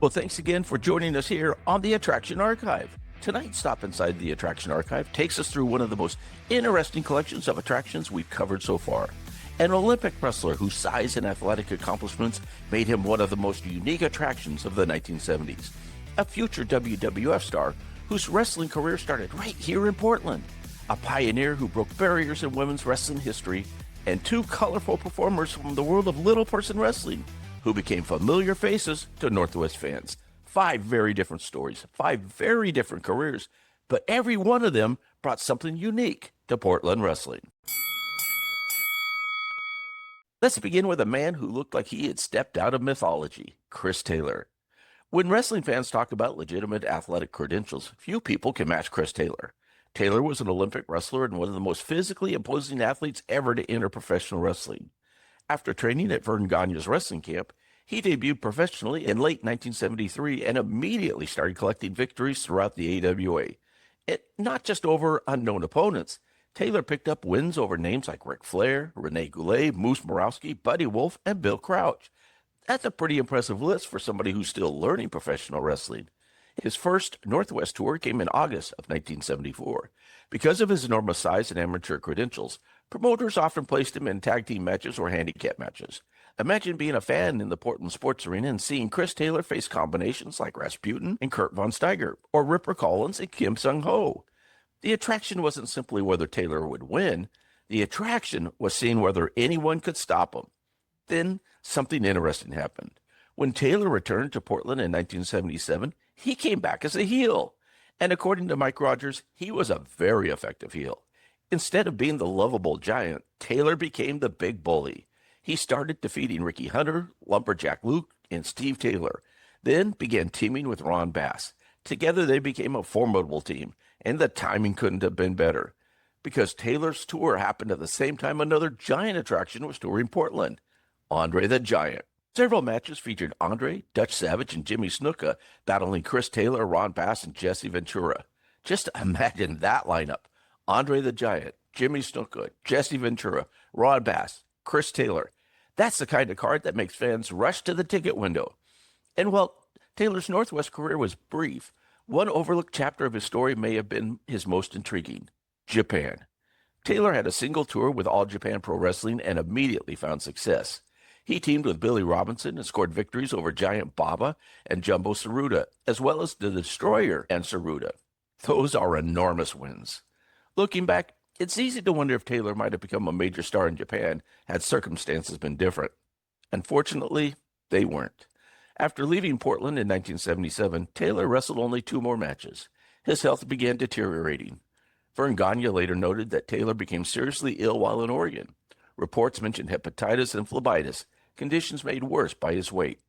Well, thanks again for joining us here on the Attraction Archive. Tonight's Stop Inside the Attraction Archive takes us through one of the most interesting collections of attractions we've covered so far. An Olympic wrestler whose size and athletic accomplishments made him one of the most unique attractions of the 1970s. A future WWF star whose wrestling career started right here in Portland. A pioneer who broke barriers in women's wrestling history, and two colorful performers from the world of little person wrestling who became familiar faces to Northwest fans. 5 very different stories, 5 very different careers, but every one of them brought something unique to Portland wrestling. Let's begin with a man who looked like he had stepped out of mythology, Chris Taylor. When wrestling fans talk about legitimate athletic credentials, few people can match Chris Taylor. Taylor was an Olympic wrestler and one of the most physically imposing athletes ever to enter professional wrestling. After training at Vern Gagne's wrestling camp, he debuted professionally in late 1973 and immediately started collecting victories throughout the AWA. Not just over unknown opponents, Taylor picked up wins over names like Ric Flair, Rene Goulet, Moose Morowski, Buddy Wolf, and Bill Crouch. That's a pretty impressive list for somebody who's still learning professional wrestling. His first Northwest tour came in August of 1974. Because of his enormous size and amateur credentials, promoters often placed him in tag team matches or handicap matches. Imagine being a fan in the Portland sports arena and seeing Chris Taylor face combinations like Rasputin and Kurt Von Steiger, or Ripper Collins and Kim Sung-ho. The attraction wasn't simply whether Taylor would win. The attraction was seeing whether anyone could stop him. Then something interesting happened. When Taylor returned to Portland in 1977, he came back as a heel. And according to Mike Rogers, he was a very effective heel. Instead of being the lovable giant, Taylor became the big bully. He started defeating Ricky Hunter, Lumberjack Luke, and Steve Taylor, then began teaming with Ron Bass. Together they became a formidable team, and the timing couldn't have been better. Because Taylor's tour happened at the same time another giant attraction was touring Portland, Andre the Giant. Several matches featured Andre, Dutch Savage, and Jimmy Snuka battling Chris Taylor, Ron Bass, and Jesse Ventura. Just imagine that lineup. Andre the Giant, Jimmy Snuka, Jesse Ventura, Ron Bass, Chris Taylor. That's the kind of card that makes fans rush to the ticket window. And while Taylor's Northwest career was brief, one overlooked chapter of his story may have been his most intriguing: Japan. Taylor had a single tour with All Japan Pro Wrestling and immediately found success. He teamed with Billy Robinson and scored victories over Giant Baba and Jumbo Tsuruta, as well as The Destroyer and Tsuruta. Those are enormous wins. Looking back, it's easy to wonder if Taylor might have become a major star in Japan had circumstances been different. Unfortunately, they weren't. After leaving Portland in 1977, Taylor wrestled only 2 more matches. His health began deteriorating. Vern Gagne later noted that Taylor became seriously ill while in Oregon. Reports mentioned hepatitis and phlebitis, conditions made worse by his weight.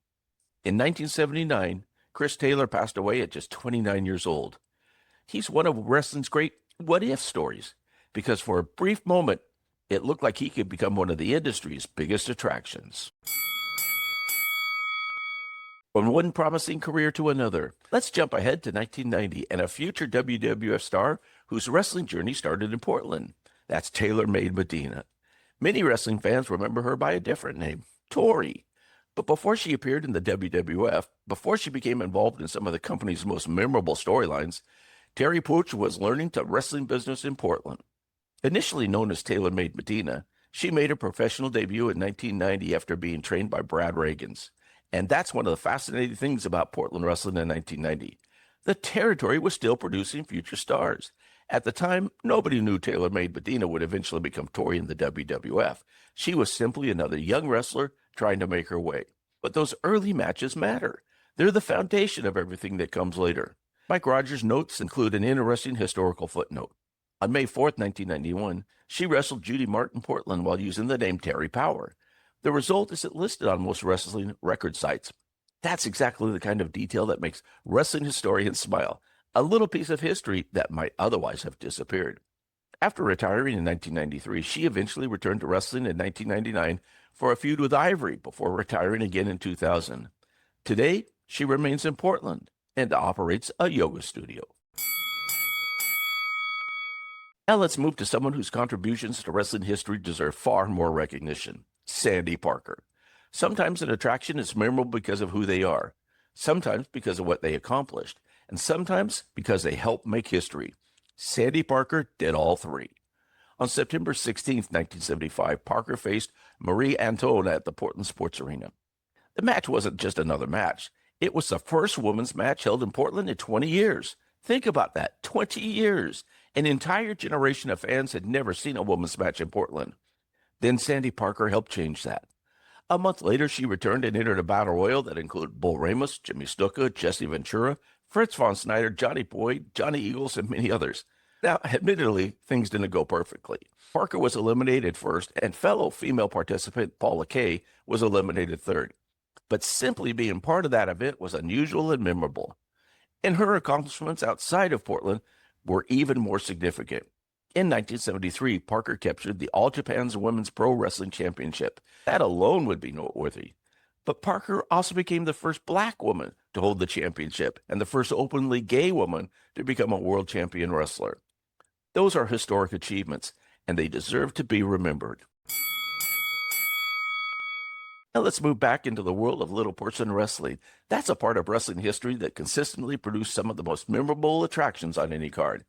In 1979, Chris Taylor passed away at just 29 years old. He's one of wrestling's great what-if stories, because for a brief moment, it looked like he could become one of the industry's biggest attractions. From one promising career to another, let's jump ahead to 1990 and a future WWF star whose wrestling journey started in Portland. That's Taylor Made Medina. Many wrestling fans remember her by a different name, Tori. But before she appeared in the WWF, before she became involved in some of the company's most memorable storylines, Terry Pooch was learning the wrestling business in Portland. Initially known as Taylor Made Medina, she made her professional debut in 1990 after being trained by Brad Reagans. And that's one of the fascinating things about Portland wrestling in 1990. The territory was still producing future stars. At the time, nobody knew Taylor Made Medina would eventually become Tori in the WWF. She was simply another young wrestler trying to make her way. But those early matches matter. They're the foundation of everything that comes later. Mike Rogers' notes include an interesting historical footnote. On May 4th, 1991, she wrestled Judy Martin Portland while using the name Terry Power. The result isn't listed on most wrestling record sites. That's exactly the kind of detail that makes wrestling historians smile. A little piece of history that might otherwise have disappeared. After retiring in 1993, she eventually returned to wrestling in 1999 for a feud with Ivory before retiring again in 2000. Today, she remains in Portland and operates a yoga studio. Now let's move to someone whose contributions to wrestling history deserve far more recognition, Sandy Parker. Sometimes an attraction is memorable because of who they are. sometimes because of what they accomplished, and sometimes because they helped make history. Sandy Parker did all three. On September 16th, 1975, Parker faced Marie Antoine at the Portland Sports Arena. The match wasn't just another match. It was the first women's match held in Portland in 20 years. Think about that, 20 years. An entire generation of fans had never seen a women's match in Portland. Then Sandy Parker helped change that. A month later, she returned and entered a battle royal that included Bull Ramos, Jimmy Snuka, Jesse Ventura, Fritz von Snyder, Johnny Boyd, Johnny Eagles, and many others. Now, admittedly, things didn't go perfectly. Parker was eliminated first, and fellow female participant Paula Kay was eliminated third. But simply being part of that event was unusual and memorable. And her accomplishments outside of Portland were even more significant. In 1973, Parker captured the All Japan's Women's Pro Wrestling Championship. That alone would be noteworthy. But Parker also became the first black woman to hold the championship and the first openly gay woman to become a world champion wrestler. Those are historic achievements, and they deserve to be remembered. Now let's move back into the world of little person wrestling. That's a part of wrestling history that consistently produced some of the most memorable attractions on any card.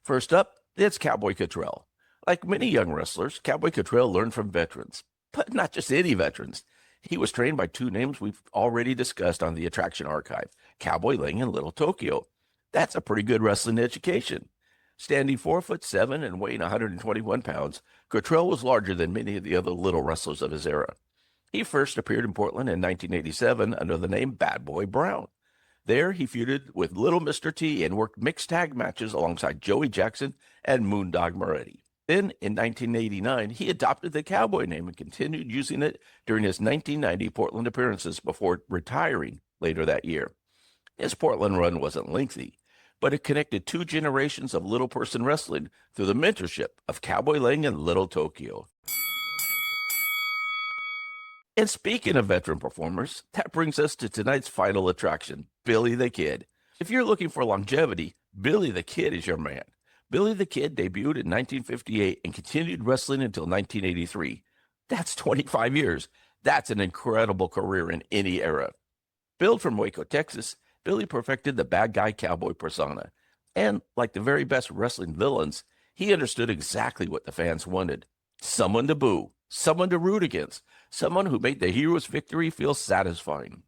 First up, it's Cowboy Cottrell. Like many young wrestlers, Cowboy Cottrell learned from veterans, but not just any veterans. He was trained by two names we've already discussed on the Attraction Archive, Cowboy Ling and Little Tokyo. That's a pretty good wrestling education. Standing 4'7" and weighing 121 pounds, Cottrell was larger than many of the other little wrestlers of his era. He first appeared in Portland in 1987 under the name Bad Boy Brown. There, he feuded with Little Mr. T and worked mixed tag matches alongside Joey Jackson and Moondog Moretti. Then, in 1989, he adopted the Cowboy name and continued using it during his 1990 Portland appearances before retiring later that year. His Portland run wasn't lengthy, but it connected two generations of little person wrestling through the mentorship of Cowboy Ling and Little Tokyo. And speaking of veteran performers, that brings us to tonight's final attraction, Billy the Kid. If you're looking for longevity, Billy the Kid is your man. Billy the Kid debuted in 1958 and continued wrestling until 1983. That's 25 years. That's an incredible career in any era. Billed from Waco, Texas, Billy perfected the bad guy cowboy persona. And like the very best wrestling villains, he understood exactly what the fans wanted. Someone to boo, someone to root against, someone who made the hero's victory feel satisfying.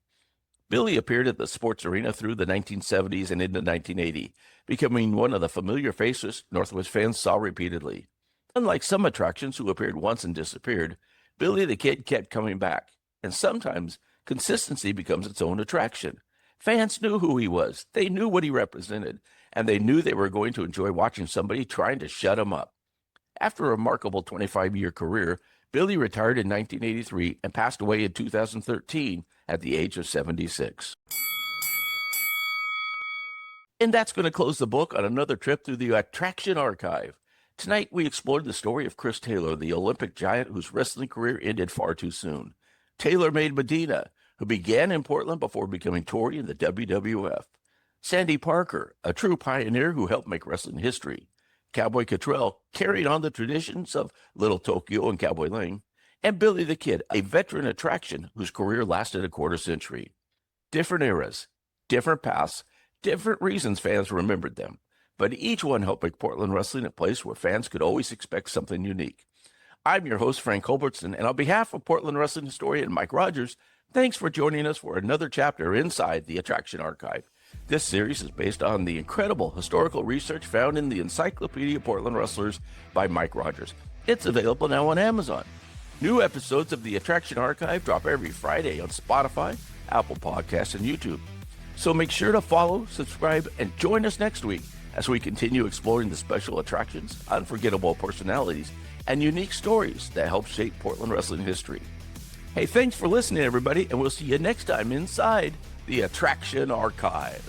Billy appeared at the sports arena through the 1970s and into 1980, becoming one of the familiar faces Northwest fans saw repeatedly. Unlike some attractions who appeared once and disappeared, Billy the Kid kept coming back, and sometimes consistency becomes its own attraction. Fans knew who he was, they knew what he represented, and they knew they were going to enjoy watching somebody trying to shut him up. After a remarkable 25-year career, Billy retired in 1983 and passed away in 2013 at the age of 76. And that's going to close the book on another trip through the Attraction Archive. Tonight, we explored the story of Chris Taylor, the Olympic giant whose wrestling career ended far too soon. Taylor Made Medina, who began in Portland before becoming Tori in the WWF. Sandy Parker, a true pioneer who helped make wrestling history. Cowboy Cottrell, carried on the traditions of Little Tokyo and Cowboy Ling. And Billy the Kid, a veteran attraction whose career lasted a quarter century. Different eras, different paths, different reasons fans remembered them. But each one helped make Portland wrestling a place where fans could always expect something unique. I'm your host, Frank Culbertson, and on behalf of Portland wrestling historian Mike Rogers, thanks for joining us for another chapter inside the Attraction Archive. This series is based on the incredible historical research found in the Encyclopedia of Portland Wrestlers by Mike Rogers. It's available now on Amazon. New episodes of the Attraction Archive drop every Friday on Spotify, Apple Podcasts, and YouTube. So make sure to follow, subscribe, and join us next week as we continue exploring the special attractions, unforgettable personalities, and unique stories that help shape Portland wrestling history. Hey, thanks for listening, everybody, and we'll see you next time inside the Attraction Archive.